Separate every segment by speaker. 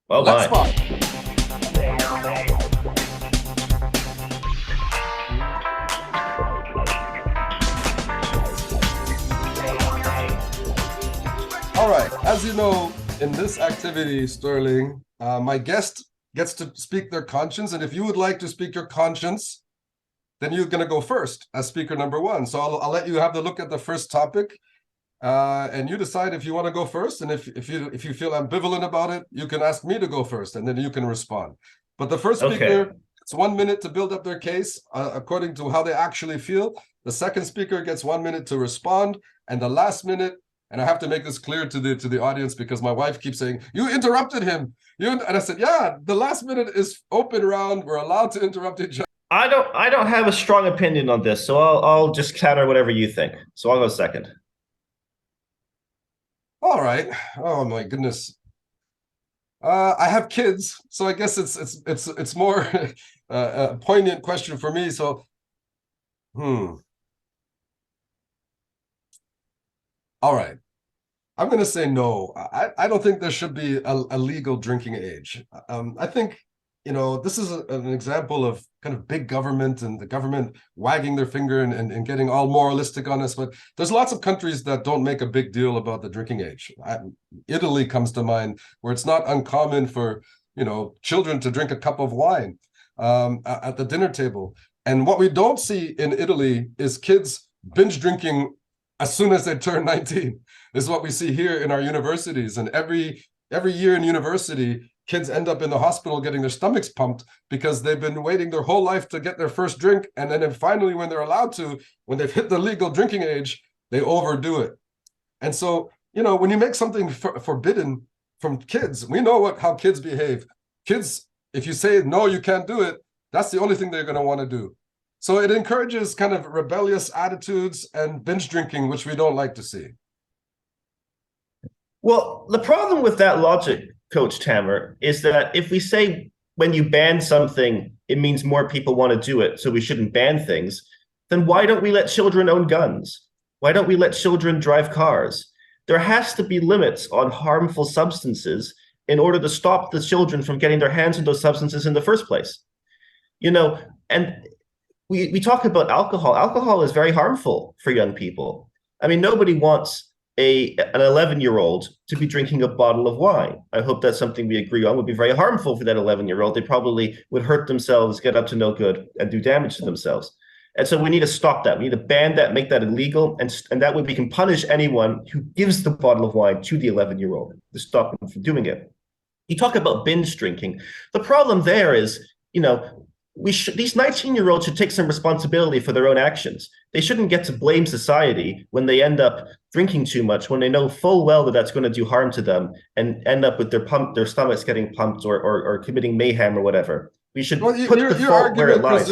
Speaker 1: Oh
Speaker 2: Let's
Speaker 1: my.
Speaker 2: spot. All right. As you know, in this activity, Sterling, my guest gets to speak their conscience. And if you would like to speak your conscience, then you're going to go first as speaker number one. So I'll let you have the look at the first topic, and you decide if you want to go first. And if you feel ambivalent about it, you can ask me to go first, and then you can respond. But the first
Speaker 1: Okay.
Speaker 2: speaker, it's 1 minute to build up their case according to how they actually feel. The second speaker gets 1 minute to respond, and the last minute. And I have to make this clear to the audience because my wife keeps saying, "You interrupted him." And I said, "Yeah, the last minute is open round. We're allowed to interrupt each other."
Speaker 1: I don't have a strong opinion on this, so I'll just counter whatever you think. So I'll go second.
Speaker 2: All right. Oh my goodness. I have kids, so I guess it's more a poignant question for me. So, hmm. All right. I'm going to say no. I don't think there should be a legal drinking age. I think, this is an example of kind of big government and the government wagging their finger and getting all moralistic on us. But there's lots of countries that don't make a big deal about the drinking age. Italy comes to mind, where it's not uncommon for, children to drink a cup of wine at the dinner table. And what we don't see in Italy is kids binge drinking as soon as they turn 19. This is what we see here in our universities. And every year in university, kids end up in the hospital getting their stomachs pumped because they've been waiting their whole life to get their first drink. And then finally, when they're allowed to, when they've hit the legal drinking age, they overdo it. And so, when you make something forbidden from kids, we know how kids behave. Kids, if you say, no, you can't do it, that's the only thing they're going to want to do. So it encourages kind of rebellious attitudes and binge drinking, which we don't like to see.
Speaker 1: Well, the problem with that logic, Coach Tamer, is that if we say when you ban something, it means more people want to do it, so we shouldn't ban things, then why don't we let children own guns? Why don't we let children drive cars? There has to be limits on harmful substances in order to stop the children from getting their hands on those substances in the first place. You know, and we talk about alcohol. Alcohol is very harmful for young people. I mean, nobody wants an 11-year-old to be drinking a bottle of wine. I hope that's something we agree on would be very harmful for that 11-year-old. They probably would hurt themselves, get up to no good, and do damage to themselves. And so we need to stop that. We need to ban that, make that illegal, and that way we can punish anyone who gives the bottle of wine to the 11-year-old to stop them from doing it. You talk about binge drinking. The problem there is, these 19-year-olds should take some responsibility for their own actions. They shouldn't get to blame society when they end up drinking too much, when they know full well that that's going to do harm to them and end up with their stomachs getting pumped or committing mayhem or whatever. We
Speaker 2: Well,
Speaker 1: should put the fault where it lies.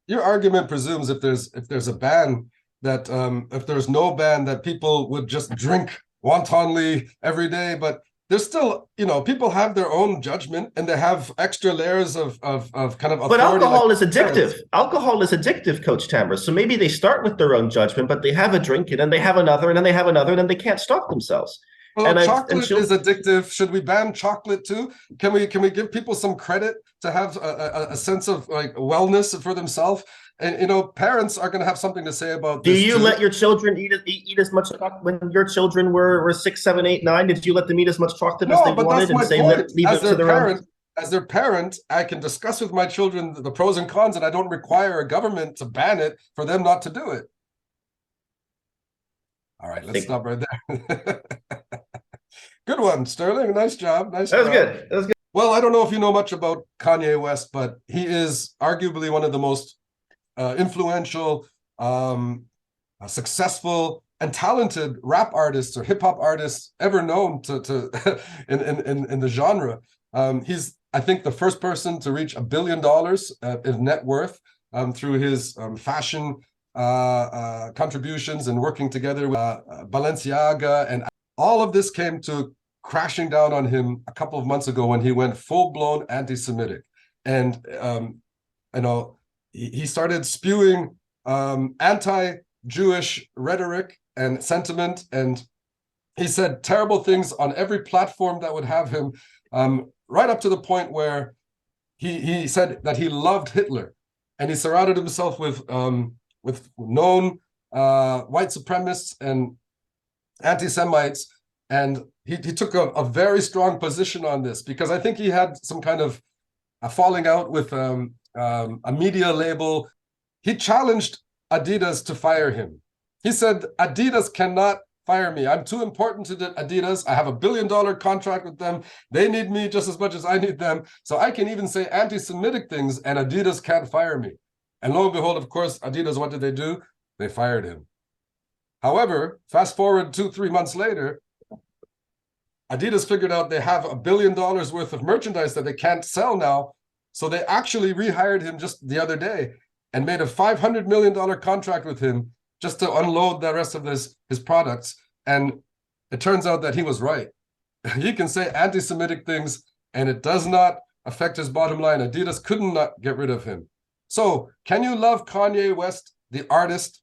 Speaker 2: your argument presumes if there's a ban that if there's no ban that people would just drink wantonly every day, but there's still, people have their own judgment and they have extra layers of kind of
Speaker 1: But
Speaker 2: authority like
Speaker 1: alcohol is
Speaker 2: parents.
Speaker 1: addictive. Alcohol is addictive, Coach Tamer. So maybe they start with their own judgment, but they have a drink and then they have another and then they have another and then they can't stop themselves.
Speaker 2: Well,
Speaker 1: And I've and
Speaker 2: chocolate is
Speaker 1: she'll
Speaker 2: addictive. Should we ban chocolate too? Can we give people some credit to have a sense of like wellness for themselves? And parents are going to have something to say about
Speaker 1: Do
Speaker 2: this
Speaker 1: you
Speaker 2: too.
Speaker 1: let your children eat as much chocolate when your children were 6, 7, 8, 9? Did you let them eat as much chocolate as
Speaker 2: No,
Speaker 1: they
Speaker 2: but that's
Speaker 1: wanted and
Speaker 2: my
Speaker 1: say
Speaker 2: point.
Speaker 1: leave it to their own?
Speaker 2: As their parent, I can discuss with my children the pros and cons, and I don't require a government to ban it for them not to do it. All right,
Speaker 1: I
Speaker 2: let's
Speaker 1: think
Speaker 2: stop right there. Good one, Sterling. Nice job. Nice
Speaker 1: that was
Speaker 2: job.
Speaker 1: good. That was good.
Speaker 2: Well, I don't know if you know much about Kanye West, but he is arguably one of the most influential, successful, and talented rap artists or hip hop artists ever known to in the genre. He's, I think, the first person to reach $1 billion in net worth through his fashion contributions and working together with Balenciaga, and all of this came to crashing down on him a couple of months ago when he went full blown anti-Semitic, and he started spewing anti-Jewish rhetoric and sentiment, and he said terrible things on every platform that would have him. right up to the point where he said that he loved Hitler, and he surrounded himself with known white supremacists and anti-Semites, and he took a very strong position on this because I think he had some kind of a falling out with a media label. He challenged Adidas to fire him. He said, Adidas cannot fire me. I'm too important to Adidas. I have $1 billion contract with them. They need me just as much as I need them. So I can even say anti-Semitic things and Adidas can't fire me. And lo and behold, of course, Adidas, what did they do? They fired him. However, fast forward 2-3 months later, Adidas figured out they have $1 billion worth of merchandise that they can't sell now. So they actually rehired him just the other day and made a $500 million contract with him just to unload the rest of his products. And it turns out that he was right. He can say anti-Semitic things and it does not affect his bottom line. Adidas could not get rid of him. So can you love Kanye West, the artist,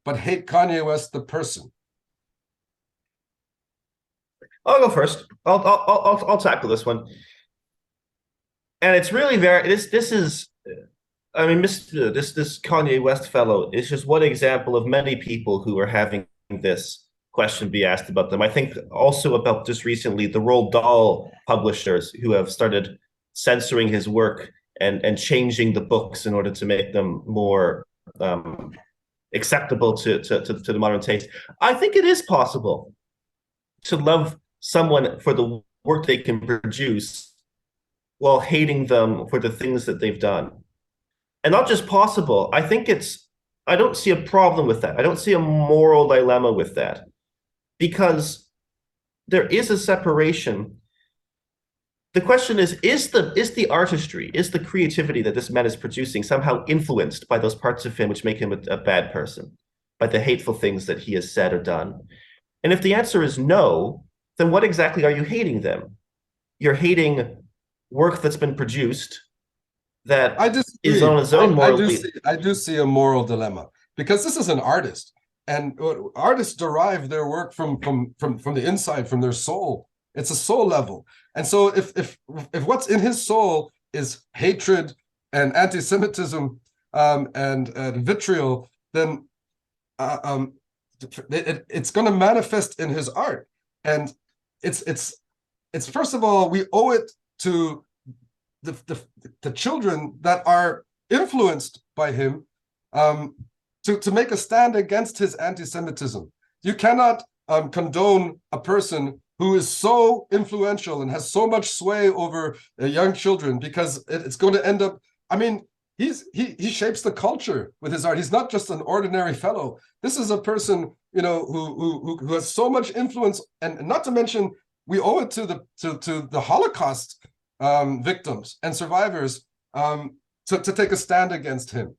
Speaker 2: but hate Kanye West, the person?
Speaker 1: I'll go first. I'll tackle this one. And it's really this is I mean, this Kanye West fellow is just one example of many people who are having this question be asked about them. I think also about just recently the Roald Dahl publishers who have started censoring his work and changing the books in order to make them more acceptable to the modern taste. I think it is possible to love someone for the work they can produce while hating them for the things that they've done. And not just possible, I don't see a problem with that. I don't see a moral dilemma with that because there is a separation. The question is the artistry, is the creativity that this man is producing somehow influenced by those parts of him which make him a bad person, by the hateful things that he has said or done? And if the answer is no, then what exactly are you hating them? You're hating work that's been produced that is on its own morally.
Speaker 2: I do see a moral dilemma because this is an artist, and artists derive their work from the inside, from their soul. It's a soul level, and so if what's in his soul is hatred and anti-Semitism and vitriol, then it's going to manifest in his art, and it's first of all, we owe it to the children that are influenced by him to make a stand against his anti-Semitism. You cannot condone a person who is so influential and has so much sway over young children because it's going to end up. I mean, he shapes the culture with his art. He's not just an ordinary fellow. This is a person, you know, who has so much influence, and not to mention we owe it to the Holocaust victims and survivors to take a stand against him.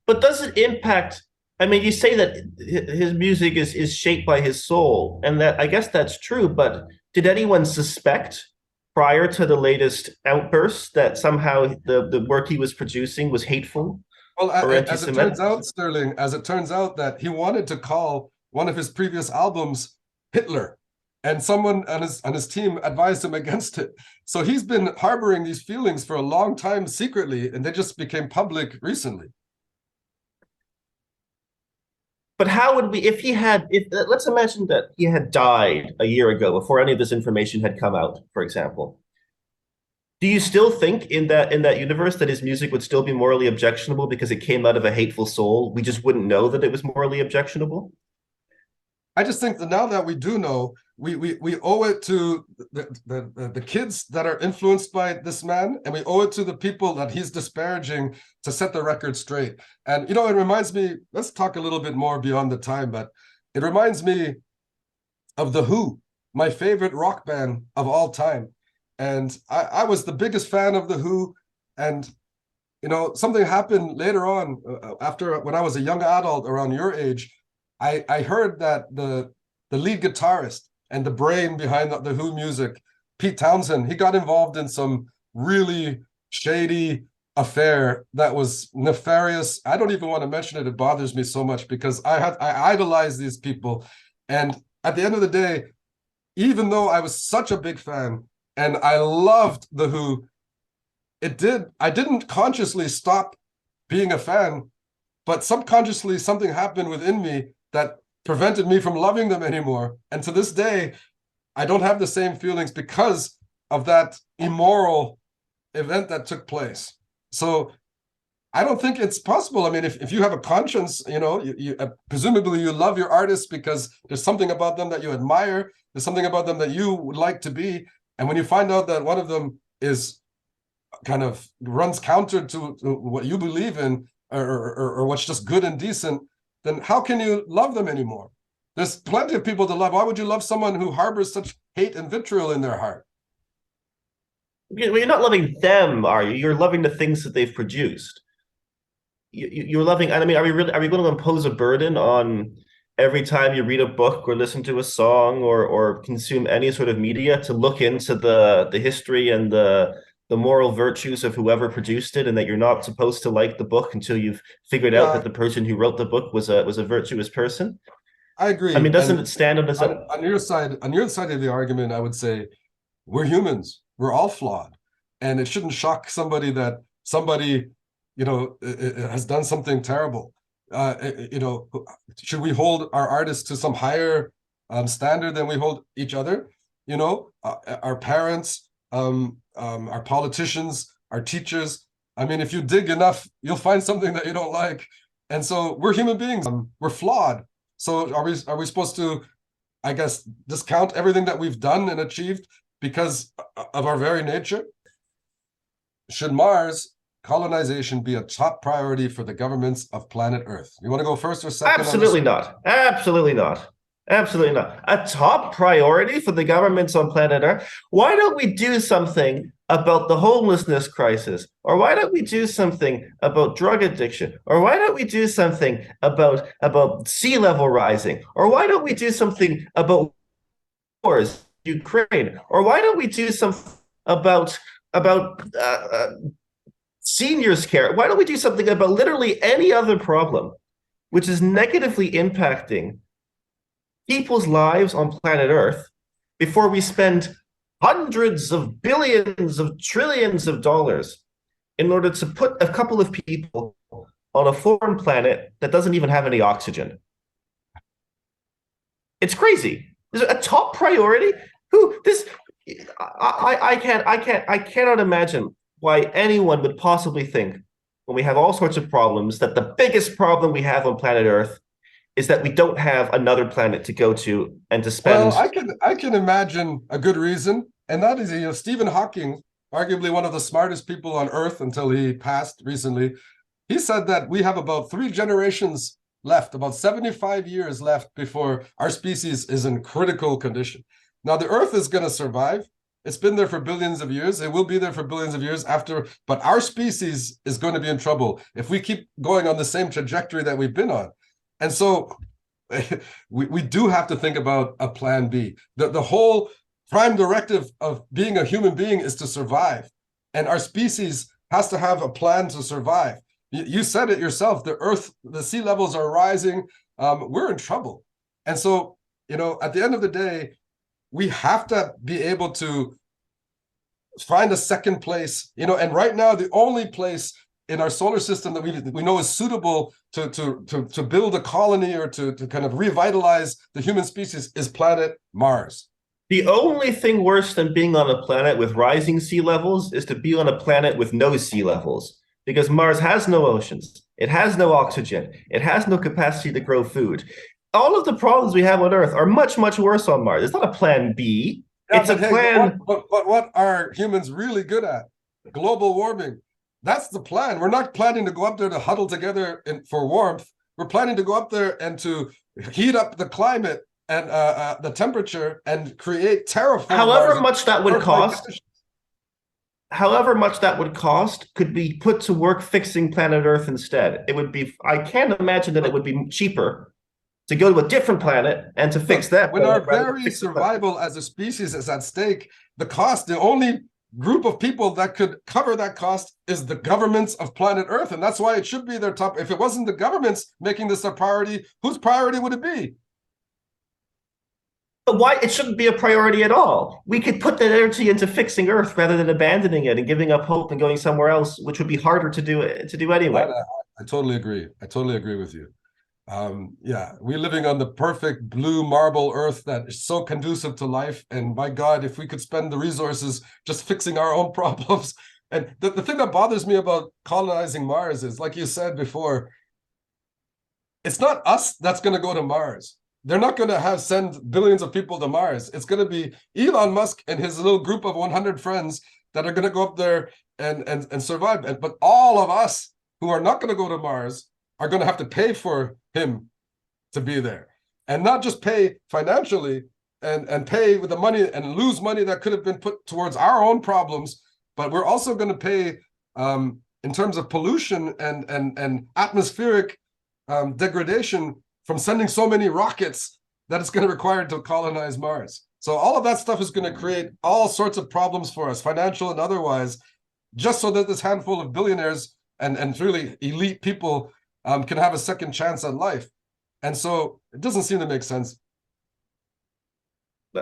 Speaker 1: But does it impact? I mean, you say that his music is shaped by his soul, and that I guess that's true. But did anyone suspect prior to the latest outbursts that somehow the work he was producing was hateful?
Speaker 2: Well, as it turns out, Sterling, as it turns out that he wanted to call one of his previous albums Hitler, and someone on his team advised him against it. So he's been harboring these feelings for a long time secretly, and they just became public recently.
Speaker 1: But how would we, if let's imagine that he had died a year ago before any of this information had come out, for example. Do you still think in that universe that his music would still be morally objectionable because it came out of a hateful soul? We just wouldn't know that it was morally objectionable?
Speaker 2: I just think that now that we do know, we owe it to the kids that are influenced by this man, and we owe it to the people that he's disparaging to set the record straight. And, you know, it reminds me, let's talk a little bit more beyond the time, but it reminds me of The Who, my favorite rock band of all time. And I was the biggest fan of The Who, and, you know, something happened later on after when I was a young adult around your age. I heard that the lead guitarist and the brain behind the Who music, Pete Townsend, he got involved in some really shady affair that was nefarious. I don't even want to mention it. It bothers me so much because I idolize these people. And at the end of the day, even though I was such a big fan, And I loved The Who. I didn't consciously stop being a fan, but subconsciously something happened within me that prevented me from loving them anymore. And to this day, I don't have the same feelings because of that immoral event that took place. So I don't think it's possible. I mean, if you have a conscience, presumably you love your artists because there's something about them that you admire. There's something about them that you would like to be. And when you find out that one of them is kind of runs counter to what you believe in, or what's just good and decent, then how can you love them anymore? There's plenty of people to love. Why would you love someone who harbors such hate and vitriol in their heart?
Speaker 1: You're not loving them, are you? You're loving the things that they've produced. You're loving. I mean, are we going to impose a burden on every time you read a book or listen to a song or consume any sort of media to look into the history and the moral virtues of whoever produced it, and that you're not supposed to like the book until you've figured out
Speaker 2: Yeah,
Speaker 1: that the person who wrote the book was a virtuous person?
Speaker 2: I
Speaker 1: I
Speaker 2: agree.
Speaker 1: mean, doesn't
Speaker 2: And
Speaker 1: it stand on its own?
Speaker 2: on your side of the argument, I would say we're humans. We're all flawed, and it shouldn't shock somebody that somebody, has done something terrible. Should we hold our artists to some higher standard than we hold each other? Our parents, our politicians, our teachers. I mean, if you dig enough, you'll find something that you don't like. And so we're human beings. We're flawed. So are we supposed to, I guess, discount everything that we've done and achieved because of our very nature? Should Mars colonization be a top priority for the governments of planet Earth? You want to go first or second on this
Speaker 1: Absolutely
Speaker 2: one?
Speaker 1: not. Absolutely not. Absolutely not. A top priority for the governments on planet Earth. Why don't we do something about the homelessness crisis? Or why don't we do something about drug addiction? Or why don't we do something about sea level rising? Or why don't we do something about wars, Ukraine? Or why don't we do something about seniors care? Why don't we do something about literally any other problem which is negatively impacting people's lives on planet Earth before we spend hundreds of billions of trillions of dollars in order to put a couple of people on a foreign planet that doesn't even have any oxygen? It's crazy. Is it a top priority? Who this? I cannot imagine why anyone would possibly think, when we have all sorts of problems, that the biggest problem we have on planet Earth is that we don't have another planet to go to and to
Speaker 2: Well,
Speaker 1: spend.
Speaker 2: I can imagine a good reason, and that is, Stephen Hawking, arguably one of the smartest people on Earth until he passed recently. He said that we have about 3 generations left, about 75 years left before our species is in critical condition. Now, the Earth is going to survive. It's been there for billions of years. It will be there for billions of years after, but our species is going to be in trouble if we keep going on the same trajectory that we've been on. And so we do have to think about a plan B. The whole prime directive of being a human being is to survive. And our species has to have a plan to survive. You said it yourself, the sea levels are rising. We're in trouble. And so, at the end of the day, we have to be able to find a second place, and right now the only place in our solar system that we know is suitable to build a colony or to kind of revitalize the human species is planet Mars.
Speaker 1: The only thing worse than being on a planet with rising sea levels is to be on a planet with no sea levels, because Mars has no oceans, it has no oxygen, it has no capacity to grow food. All of the problems we have on Earth are much, much worse on Mars. It's not a plan B.
Speaker 2: Yeah,
Speaker 1: It's a
Speaker 2: but hey,
Speaker 1: plan.
Speaker 2: what are humans really good at? Global warming. That's the plan. We're not planning to go up there to huddle together for warmth. We're planning to go up there and to heat up the climate and the temperature and create terraform Mars
Speaker 1: However
Speaker 2: in
Speaker 1: much that would
Speaker 2: Earth-like
Speaker 1: cost,
Speaker 2: conditions.
Speaker 1: however much that would cost could be put to work fixing planet Earth instead. It would be, I can't imagine that it would be cheaper to go to a different planet and to fix
Speaker 2: Look,
Speaker 1: that
Speaker 2: when
Speaker 1: planet
Speaker 2: our
Speaker 1: rather than
Speaker 2: very
Speaker 1: fix the planet.
Speaker 2: survival as a species is at stake, the only group of people that could cover that cost is the governments of planet Earth. And that's why it should be their top. If it wasn't the governments making this a priority, whose priority would it be?
Speaker 1: But why it shouldn't be a priority at all? We could put that energy into fixing Earth rather than abandoning it and giving up hope and going somewhere else, which would be harder to do
Speaker 2: That,
Speaker 1: anyway.
Speaker 2: I totally agree. I totally agree with you. Yeah, we're living on the perfect blue marble earth that is so conducive to life. And my God, if we could spend the resources just fixing our own problems. And the thing that bothers me about colonizing Mars is, like you said before, it's not us that's going to go to Mars. They're not going to have send billions of people to Mars. It's going to be Elon Musk and his little group of 100 friends that are going to go up there and survive. But all of us who are not going to go to Mars are going to have to pay for him to be there, and not just pay financially and pay with the money and lose money that could have been put towards our own problems, but we're also going to pay in terms of pollution and atmospheric degradation from sending so many rockets that it's going to require to colonize Mars. So all of that stuff is going to create all sorts of problems for us, financial and otherwise, just so that this handful of billionaires and really elite people can have a second chance at life. And so it doesn't seem to make sense.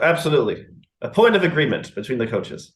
Speaker 1: Absolutely. A point of agreement between the coaches.